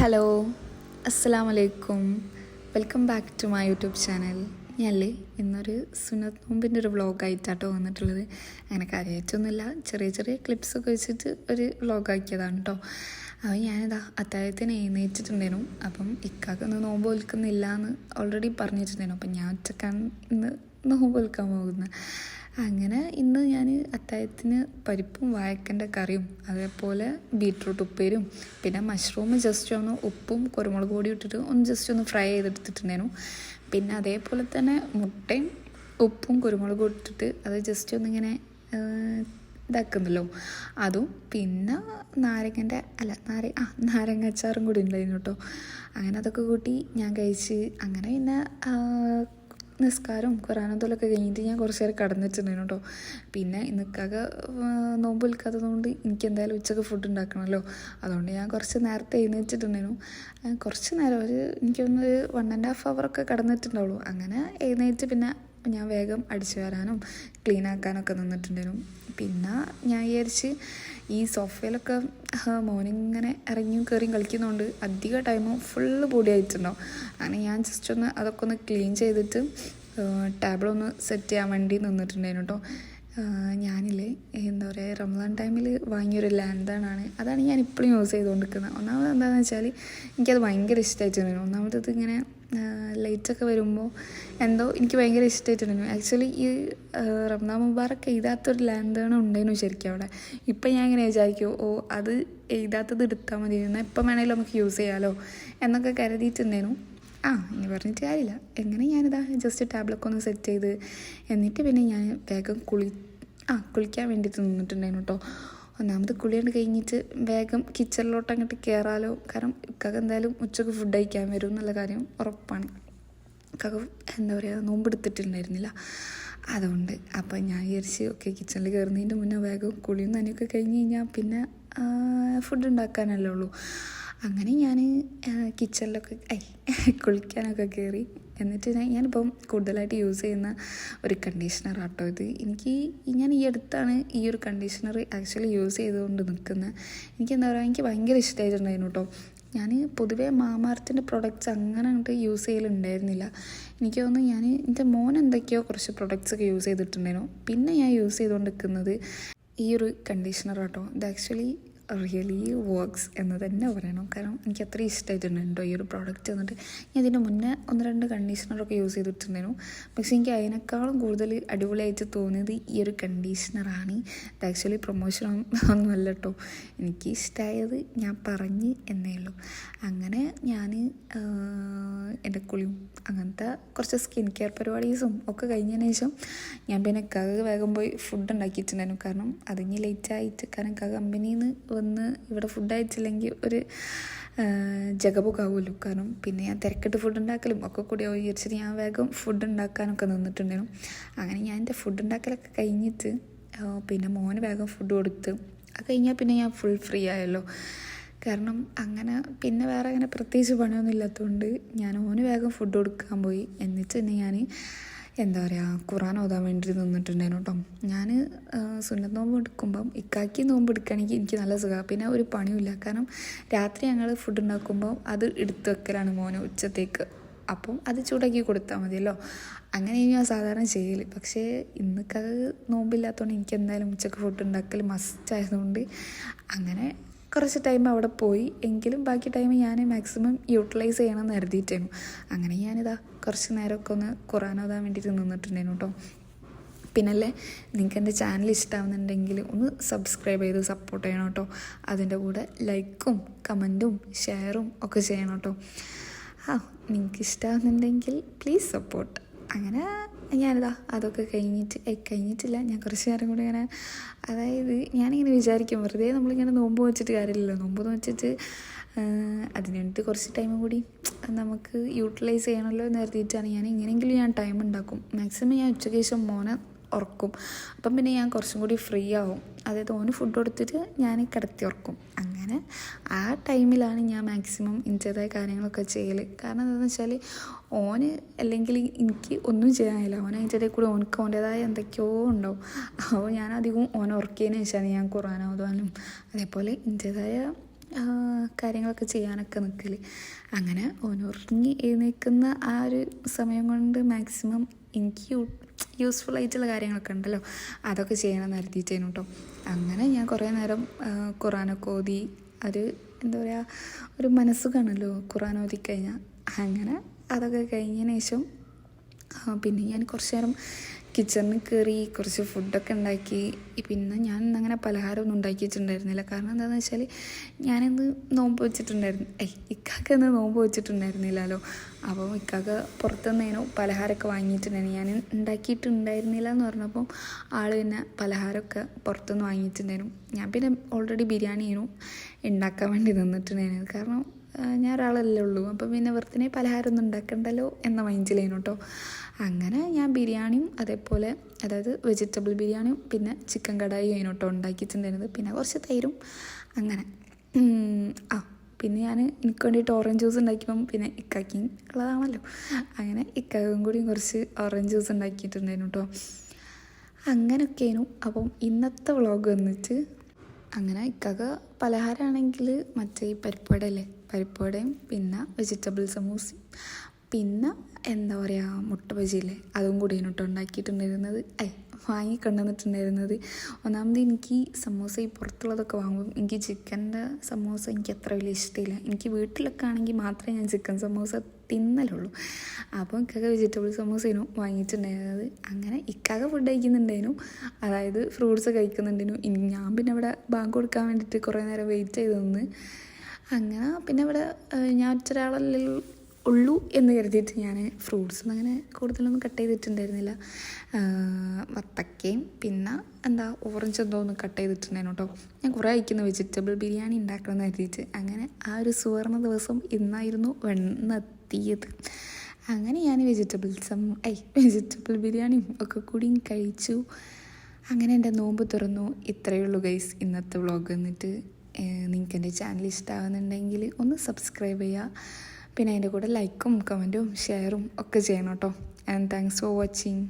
Hello, അസ്സലാമു അലൈക്കും. Welcome back to my YouTube channel. ഞാനല്ലേ ഇന്നൊരു സുന്നത്ത് നോമ്പിൻ്റെ ഒരു വ്ളോഗായിട്ടാട്ടോ വന്നിട്ടുള്ളത്. അങ്ങനെ കാര്യമായിട്ടൊന്നുമില്ല, ചെറിയ ചെറിയ ക്ലിപ്സൊക്കെ വെച്ചിട്ട് ഒരു വ്ളോഗാക്കിയതാണ് കേട്ടോ. അപ്പോൾ ഞാനിതാ അത്താഴത്തിന് എഴുന്നേറ്റിട്ടുണ്ടായിരുന്നു. അപ്പം ഇക്കാക്കൊന്ന് നോമ്പ് വിൽക്കുന്നില്ല എന്ന് ഓൾറെഡി പറഞ്ഞിട്ടുണ്ടായിരുന്നു. അപ്പം ഞാൻ ഒറ്റക്കാണ് ഇന്ന് നോമ്പ് വിൽക്കാൻ പോകുന്നത്. അങ്ങനെ ഇന്ന് ഞാൻ അത്താഴത്തിന് പരിപ്പും വാഴക്കൻ്റെ കറിയും അതേപോലെ ബീട്രൂട്ട് ഉപ്പേരും പിന്നെ മഷ്റൂം ജസ്റ്റ് ഒന്ന് ഉപ്പും കുരുമുളക് പൊടി ഇട്ടിട്ട് ഒന്ന് ജസ്റ്റ് ഒന്ന് ഫ്രൈ ചെയ്തെടുത്തിട്ടുണ്ടായിരുന്നു. പിന്നെ അതേപോലെ തന്നെ മുട്ടയും ഉപ്പും കുരുമുളകും ഇട്ടിട്ട് അത് ജസ്റ്റ് ഒന്നിങ്ങനെ ഇതാക്കുന്നല്ലോ അതും പിന്നെ നാരങ്ങ അച്ചാറും കൂടി ഉണ്ടായിരുന്നു കേട്ടോ. അങ്ങനെ അതൊക്കെ കൂട്ടി ഞാൻ കഴിച്ച് അങ്ങനെ പിന്നെ നിസ്കാരവും ഖുറാനത്തോലൊക്കെ കഴിഞ്ഞിട്ട് ഞാൻ കുറച്ച് നേരം കടന്നിട്ടുണ്ടായിരുന്നു കേട്ടോ. പിന്നെ ഇന്നൊക്കെ നോമ്പ് വിൽക്കാത്തതുകൊണ്ട് എനിക്ക് എന്തായാലും ഉച്ചക്ക് ഫുഡ് ഉണ്ടാക്കണമല്ലോ. അതുകൊണ്ട് ഞാൻ കുറച്ച് നേരത്തെ എഴുന്നേറ്റിട്ടുണ്ടായിരുന്നു. കുറച്ച് നേരം എനിക്കൊന്നൊരു 1.5 hour കടന്നിട്ടുണ്ടാവുള്ളൂ. അങ്ങനെ എഴുന്നേറ്റ് പിന്നെ ഞാൻ വേഗം അടിച്ചു വരാനും ക്ലീൻ ആക്കാനൊക്കെ നിന്നിട്ടുണ്ടായിരുന്നു. പിന്നെ ഞാൻ വിചാരിച്ച് ഈ സോഫയിലൊക്കെ മോർണിംഗ് ഇറങ്ങിയും കയറിയും കളിക്കുന്നതുകൊണ്ട് അധിക ടൈമും ഫുള്ള് പൊടി ആയിട്ടുണ്ടാവും. അങ്ങനെ ഞാൻ ജസ്റ്റ് ഒന്ന് അതൊക്കെ ഒന്ന് ക്ലീൻ ചെയ്തിട്ട് ടേബിളൊന്ന് സെറ്റ് ചെയ്യാൻ വേണ്ടി നിന്നിട്ടുണ്ടായിരുന്നു കേട്ടോ. ഞാനില്ലേ എന്താ പറയുക, റമദാൻ ടൈമിൽ വാങ്ങിയൊരു ലാന്തേണാണ്. അതാണ് ഞാൻ ഇപ്പോഴും യൂസ് ചെയ്തുകൊണ്ടിരിക്കുന്നത്. ഒന്നാമത് എന്താണെന്ന് വെച്ചാൽ എനിക്കത് ഭയങ്കര ഇഷ്ടമായിട്ടുണ്ടായിരുന്നു. ഒന്നാമത് ഇങ്ങനെ ലൈറ്റൊക്കെ വരുമ്പോൾ എന്തോ എനിക്ക് ഭയങ്കര ഇഷ്ടമായിട്ടുണ്ടായിരുന്നു. ആക്ച്വലി ഈ റമദാൻ മുബാറക്ക് എഴുതാത്തൊരു ലാന്തേൺ ഉണ്ടായിരുന്നു ശരിക്കും അവിടെ. ഇപ്പം ഞാൻ ഇങ്ങനെ വിചാരിക്കും, അത് എഴുതാത്തത് എടുത്താൽ മതി, എന്നാൽ ഇപ്പം വേണമെങ്കിലും നമുക്ക് യൂസ് ചെയ്യാമല്ലോ എന്നൊക്കെ കരുതിയിട്ടുണ്ടായിരുന്നു. ഇനി പറഞ്ഞിട്ട് കാര്യമില്ല. എങ്ങനെ ഞാനിതാ ജസ്റ്റ് ടാബ്ലൊക്കെ ഒന്ന് സെറ്റ് ചെയ്ത് എന്നിട്ട് പിന്നെ ഞാൻ വേഗം കുളിക്കാൻ വേണ്ടിയിട്ട് നിന്നിട്ടുണ്ടായിരുന്നു കേട്ടോ. ഒന്നാമത് കുളിയോണ്ട് കഴിഞ്ഞിട്ട് വേഗം കിച്ചണിലോട്ട് അങ്ങോട്ട് കയറാലോ. കാരണം ഇക്കാക്ക് എന്തായാലും ഉച്ചക്ക് ഫുഡ് കഴിക്കാൻ വരും എന്നുള്ള കാര്യം ഉറപ്പാണ്. ഇക്കാക്ക് എന്താ പറയുക, നോമ്പെടുത്തിട്ടുണ്ടായിരുന്നില്ല. അതുകൊണ്ട് അപ്പം ഞാൻ വിചാരിച്ച് കിച്ചണിൽ കയറുന്നതിൻ്റെ മുന്നേ വേഗം കുളിയും നനയൊക്കെ കഴിഞ്ഞ് കഴിഞ്ഞാൽ പിന്നെ ഫുഡ് ഉണ്ടാക്കാനല്ലേ ഉള്ളൂ. അങ്ങനെ ഞാൻ കിച്ചണിലൊക്കെ കുളിക്കാനൊക്കെ കയറി. എന്നിട്ട് ഞാനിപ്പം കൂടുതലായിട്ട് യൂസ് ചെയ്യുന്ന ഒരു കണ്ടീഷണറാട്ടോ ഇത്. ഞാൻ ഈ അടുത്താണ് ഈ ഒരു കണ്ടീഷണർ ആക്ച്വലി യൂസ് ചെയ്തുകൊണ്ട് നിൽക്കുന്നത്. എനിക്കെന്താ പറയുക, എനിക്ക് ഭയങ്കര ഇഷ്ടമായിട്ടുണ്ടായിരുന്നു കേട്ടോ. ഞാൻ പൊതുവേ മാമാർത്തിൻ്റെ പ്രൊഡക്റ്റ്സ് അങ്ങനെ അങ്ങോട്ട് യൂസ് ചെയ്യലുണ്ടായിരുന്നില്ല. എനിക്ക് തോന്നുന്നു എൻ്റെ മോൻ എന്തൊക്കെയോ കുറച്ച് പ്രൊഡക്ട്സൊക്കെ യൂസ് ചെയ്തിട്ടുണ്ടായിരുന്നു. പിന്നെ ഞാൻ യൂസ് ചെയ്തുകൊണ്ട് ഈ ഒരു കണ്ടീഷണറാട്ടോ. ഇത് ആക്ച്വലി റിയലി വർക്ക്സ് എന്ന് തന്നെ പറയണം. കാരണം എനിക്ക് അത്രയും ഇഷ്ടമായിട്ടുണ്ടോ ഈ ഒരു പ്രോഡക്റ്റ് വന്നിട്ട്. ഞാൻ ഇതിൻ്റെ മുന്നേ 1-2 കണ്ടീഷണറൊക്കെ യൂസ് ചെയ്തിട്ടുണ്ടായിരുന്നു. പക്ഷേ എനിക്ക് അതിനേക്കാളും കൂടുതൽ അടിപൊളിയായിട്ട് തോന്നിയത് ഈ ഒരു കണ്ടീഷണറാണ്. ഇത് ആക്ച്വലി പ്രൊമോഷൻ ഒന്നുമല്ല കേട്ടോ, എനിക്ക് ഇഷ്ടമായത് ഞാൻ പറഞ്ഞ് എന്നേ ഉള്ളൂ. അങ്ങനെ ഞാൻ എൻ്റെ കുളിയും അങ്ങനത്തെ കുറച്ച് സ്കിൻ കെയർ പരിപാടീസും ഒക്കെ കഴിഞ്ഞതിന് ശേഷം ഞാൻ പിന്നെ വേഗം പോയി ഫുഡ് ഉണ്ടാക്കിയിട്ടുണ്ടായിരുന്നു. കാരണം അതിന് ലേറ്റായിട്ട്, കാരണം കമ്പനിയിൽ നിന്ന് വന്ന് ഇവിടെ ഫുഡ് അയച്ചില്ലെങ്കിൽ ഒരു ജഗബുക്കാവുമല്ലോ. കാരണം പിന്നെ ഞാൻ തിരക്കിട്ട് ഫുഡ് ഉണ്ടാക്കലും ഒക്കെ കൂടി വിചാരിച്ചിട്ട് ഞാൻ വേഗം ഫുഡ് ഉണ്ടാക്കാനൊക്കെ നിന്നിട്ടുണ്ടായിരുന്നു. അങ്ങനെ ഞാൻ എൻ്റെ ഫുഡ് ഉണ്ടാക്കലൊക്കെ കഴിഞ്ഞിട്ട് പിന്നെ മോന് വേഗം ഫുഡ് കൊടുത്ത് അത് കഴിഞ്ഞാൽ പിന്നെ ഞാൻ ഫുൾ ഫ്രീ ആയല്ലോ. കാരണം അങ്ങനെ പിന്നെ വേറെ അങ്ങനെ പ്രത്യേകിച്ച് പണിയൊന്നും ഇല്ലാത്തതുകൊണ്ട് ഞാൻ മോന് വേഗം ഫുഡ് കൊടുക്കാൻ പോയി. എന്നിട്ട് തന്നെ ഞാൻ എന്താ പറയുക, ഖുറാൻ ഓതാൻ വേണ്ടി നിന്നിട്ടുണ്ടായിരുന്നു കേട്ടോ. ഞാൻ സുന്നത്ത് നോമ്പ് എടുക്കുമ്പം ഇക്കാക്കി നോമ്പ് എടുക്കുകയാണെങ്കിൽ എനിക്ക് നല്ല സുഖമാണ്. പിന്നെ ഒരു പണിയുമില്ല. കാരണം രാത്രി ഞങ്ങൾ ഫുഡ് ഉണ്ടാക്കുമ്പോൾ അത് എടുത്ത് വെക്കലാണ് മോന് ഉച്ചത്തേക്ക്. അപ്പം അത് ചൂടാക്കി കൊടുത്താൽ മതിയല്ലോ. അങ്ങനെ ഞാൻ സാധാരണ ചെയ്യൽ. പക്ഷേ ഇന്നൊക്കെ നോമ്പില്ലാത്തതുകൊണ്ട് എനിക്ക് എന്തായാലും ഉച്ചക്ക് ഫുഡ് ഉണ്ടാക്കൽ മസ്റ്റ് ആയതുകൊണ്ട് അങ്ങനെ കുറച്ച് ടൈം അവിടെ പോയി. എങ്കിലും ബാക്കി ടൈം ഞാൻ മാക്സിമം യൂട്ടിലൈസ് ചെയ്യണമെന്ന് കരുതിയിട്ടായിരുന്നു. അങ്ങനെ ഞാനിതാ കുറച്ച് നേരമൊക്കെ ഒന്ന് ഖുറാൻ ഓതാൻ വേണ്ടിയിട്ട് നിന്നിട്ടുണ്ടായിരുന്നു കേട്ടോ. പിന്നല്ലേ, നിങ്ങൾക്ക് എൻ്റെ ചാനൽ ഇഷ്ടമാവുന്നുണ്ടെങ്കിൽ ഒന്ന് സബ്സ്ക്രൈബ് ചെയ്ത് സപ്പോർട്ട് ചെയ്യണം കേട്ടോ. അതിൻ്റെ കൂടെ ലൈക്കും കമൻറ്റും ഷെയറും ഒക്കെ ചെയ്യണം കേട്ടോ. നിങ്ങൾക്ക് ഇഷ്ടമാവുന്നുണ്ടെങ്കിൽ പ്ലീസ് സപ്പോർട്ട്. അങ്ങനെ ഞാനിതാ അതൊക്കെ കഴിഞ്ഞിട്ടില്ല. ഞാൻ കുറച്ച് നേരം കൂടി ഇങ്ങനെ, അതായത് ഞാനിങ്ങനെ വിചാരിക്കും, വെറുതെ നമ്മളിങ്ങനെ നോമ്പ് വെച്ചിട്ട് കാര്യമില്ലല്ലോ. നോമ്പ് വെച്ചിട്ട് അതിന് വേണ്ടിയിട്ട് കുറച്ച് ടൈം കൂടി നമുക്ക് യൂട്ടിലൈസ് ചെയ്യണമല്ലോ എന്ന് കരുതിയിട്ടാണ് ഞാൻ എങ്ങനെയെങ്കിലും ടൈം ഉണ്ടാക്കും. മാക്സിമം ഞാൻ ഉച്ചയ്ക്ക് ശേഷം മോനെ ഉറക്കും. അപ്പം പിന്നെ ഞാൻ കുറച്ചും കൂടി ഫ്രീ ആവും. അതായത് ഓന് ഫുഡ് കൊടുത്തിട്ട് ഞാൻ കിടത്തി ഉറക്കും. അങ്ങനെ ആ ടൈമിലാണ് ഞാൻ മാക്സിമം എൻ്റേതായ കാര്യങ്ങളൊക്കെ ചെയ്യൽ. കാരണം എന്താണെന്ന് വെച്ചാൽ ഓന് അല്ലെങ്കിൽ എനിക്ക് ഒന്നും ചെയ്യാനില്ല. ഓൻ അതിൻ്റെ ഇടയിൽ കൂടി ഓനക്ക് ഓൻ്റേതായ എന്തൊക്കെയോ ഉണ്ടാവും. അപ്പോൾ ഞാൻ അധികവും ഓനെ ഉറക്കിയതിന് ശേഷമാണ് ഞാൻ ഖുറാൻ ഓതാനും അതേപോലെ എൻ്റേതായ കാര്യങ്ങളൊക്കെ ചെയ്യാനൊക്കെ നിൽക്കൽ. അങ്ങനെ ഉറങ്ങി എഴുന്നേൽക്കുന്ന ആ ഒരു സമയം കൊണ്ട് മാക്സിമം എനിക്ക് യൂസ്ഫുൾ ആയിട്ടുള്ള കാര്യങ്ങളൊക്കെ ഉണ്ടല്ലോ അതൊക്കെ ചെയ്യണമെന്ന് കരുതിയിട്ടേനു കേട്ടോ. അങ്ങനെ ഞാൻ കുറേ നേരം ഖുറാനൊക്കെ ഓതി. ഒരു എന്താ പറയുക, ഒരു മനസ്സുഖാണല്ലോ ഖുറാൻ ഓതിക്കഴിഞ്ഞാൽ. അങ്ങനെ അതൊക്കെ കഴിഞ്ഞതിന് ശേഷം പിന്നെ ഞാൻ കുറച്ച് നേരം കിച്ചണിൽ കയറി കുറച്ച് ഫുഡൊക്കെ ഉണ്ടാക്കി. പിന്നെ ഞാൻ അങ്ങനെ പലഹാരമൊന്നും ഉണ്ടാക്കി വെച്ചിട്ടുണ്ടായിരുന്നില്ല. കാരണം എന്താണെന്ന് വെച്ചാൽ ഞാനിന്ന് നോമ്പ് വെച്ചിട്ടുണ്ടായിരുന്നു. ഇക്കാക്ക ഇന്ന് നോമ്പ് വെച്ചിട്ടുണ്ടായിരുന്നില്ലല്ലോ. അപ്പോൾ ഇക്കാക്ക പുറത്തുനിന്നേനോ പലഹാരമൊക്കെ വാങ്ങിയിട്ടുണ്ടായിരുന്നു. ഞാൻ ഉണ്ടാക്കിയിട്ടുണ്ടായിരുന്നില്ല എന്ന് പറഞ്ഞപ്പോൾ ആൾ പിന്നെ പലഹാരമൊക്കെ പുറത്തുനിന്ന് വാങ്ങിയിട്ടുണ്ടായിരുന്നു. ഞാൻ പിന്നെ ഓൾറെഡി ബിരിയാണിയായിരുന്നു ഉണ്ടാക്കാൻ വേണ്ടി നിന്നിട്ടുണ്ടായിരുന്നത്. കാരണം ഞാൻ ഒരാളല്ലേ ഉള്ളൂ, അപ്പം പിന്നെ വെറുതെ പലഹാരമൊന്നും ഉണ്ടാക്കണ്ടല്ലോ എന്ന മൈൻഡിലേനു കേട്ടോ. അങ്ങനെ ഞാൻ ബിരിയാണിയും അതേപോലെ, അതായത് വെജിറ്റബിൾ ബിരിയാണിയും പിന്നെ ചിക്കൻ കടായി അതിനോട്ടോ ഉണ്ടാക്കിയിട്ടുണ്ടായിരുന്നത്. പിന്നെ കുറച്ച് തൈരും അങ്ങനെ. പിന്നെ ഞാൻ എനിക്ക് വേണ്ടിയിട്ട് ഓറഞ്ച് ജ്യൂസ് ഉണ്ടാക്കിയപ്പം പിന്നെ ഇക്കാക്കും ഉള്ളതാണല്ലോ, അങ്ങനെ ഇക്കാക്കും കൂടി കുറച്ച് ഓറഞ്ച് ജ്യൂസ് ഉണ്ടാക്കിയിട്ടുണ്ടായിരുന്നു കേട്ടോ. അങ്ങനെയൊക്കെയായിരുന്നു. അപ്പം ഇന്നത്തെ വ്ളോഗ് വന്നിട്ട് അങ്ങനെ ഇക്കാക്ക പലഹാരമാണെങ്കിൽ മറ്റേ ഈ പരിപ്പുവടയല്ലേ, പരിപ്പുവടയും പിന്നെ വെജിറ്റബിൾ സമൂസയും പിന്നെ എന്താ പറയുക മുട്ട ബജിയില്ലേ അതും കൂടിയാണ് കേട്ടോ ഉണ്ടാക്കിയിട്ടുണ്ടായിരുന്നത്. വാങ്ങിക്കൊണ്ടുവന്നിട്ടുണ്ടായിരുന്നത്. ഒന്നാമത് എനിക്ക് സമൂസ ഈ പുറത്തുള്ളതൊക്കെ വാങ്ങുമ്പം എനിക്ക് ചിക്കൻ്റെ സമൂസ എനിക്ക് അത്ര വലിയ ഇഷ്ടമില്ല. എനിക്ക് വീട്ടിലൊക്കെ ആണെങ്കിൽ മാത്രമേ ഞാൻ ചിക്കൻ സമൂസ തിന്നലുള്ളൂ. അപ്പോൾ ഇക്കാക്ക വെജിറ്റബിൾ സമൂസേനു വാങ്ങിയിട്ടുണ്ടായിരുന്നത്. അങ്ങനെ ഇക്കാക്ക ഫുഡ് കഴിക്കുന്നുണ്ടായിരുന്നു, അതായത് ഫ്രൂട്ട്സ് കഴിക്കുന്നുണ്ടായിരുന്നു. ഞാൻ പിന്നെ ഇവിടെ ബാങ്ക് കൊടുക്കാൻ വേണ്ടിയിട്ട് കുറേ നേരം വെയിറ്റ് ചെയ്ത് നിന്ന്. അങ്ങനെ പിന്നെ ഇവിടെ ഞാൻ ഒറ്റൊരാളല്ലേ ഉള്ളൂ എന്ന് കരുതിയിട്ട് ഞാൻ ഫ്രൂട്ട്സൊന്നും അങ്ങനെ കൂടുതലൊന്നും കട്ട് ചെയ്തിട്ടുണ്ടായിരുന്നില്ല. വത്തക്കയും പിന്നെ ഓറഞ്ച് എന്തോ ഒന്ന് കട്ട് ചെയ്തിട്ടുണ്ടായിരുന്നു കേട്ടോ. ഞാൻ കുറേ കഴിക്കുന്നു വെജിറ്റബിൾ ബിരിയാണി ഉണ്ടാക്കണമെന്ന് കരുതിയിട്ട്. അങ്ങനെ ആ ഒരു സുവർണ്ണ ദിവസം ഇന്നായിരുന്നു വന്നെത്തിയത്. അങ്ങനെ ഞാൻ വെജിറ്റബിൾ ബിരിയാണിയും ഒക്കെ കൂടിയും കഴിച്ചു. അങ്ങനെ എൻ്റെ നോമ്പ് തുറന്നു. ഇത്രയേ ഉള്ളൂ ഗൈസ് ഇന്നത്തെ വ്ളോഗ്. എന്നിട്ട് നിങ്ങൾക്ക് എൻ്റെ ചാനൽ ഇഷ്ടമാകുന്നുണ്ടെങ്കിൽ ഒന്ന് സബ്സ്ക്രൈബ് ചെയ്യുക. പിന്നെ അതിൻ്റെ കൂടെ ലൈക്കും കമൻറ്റും ഷെയറും ഒക്കെ ചെയ്യണം കേട്ടോ. And thanks for watching.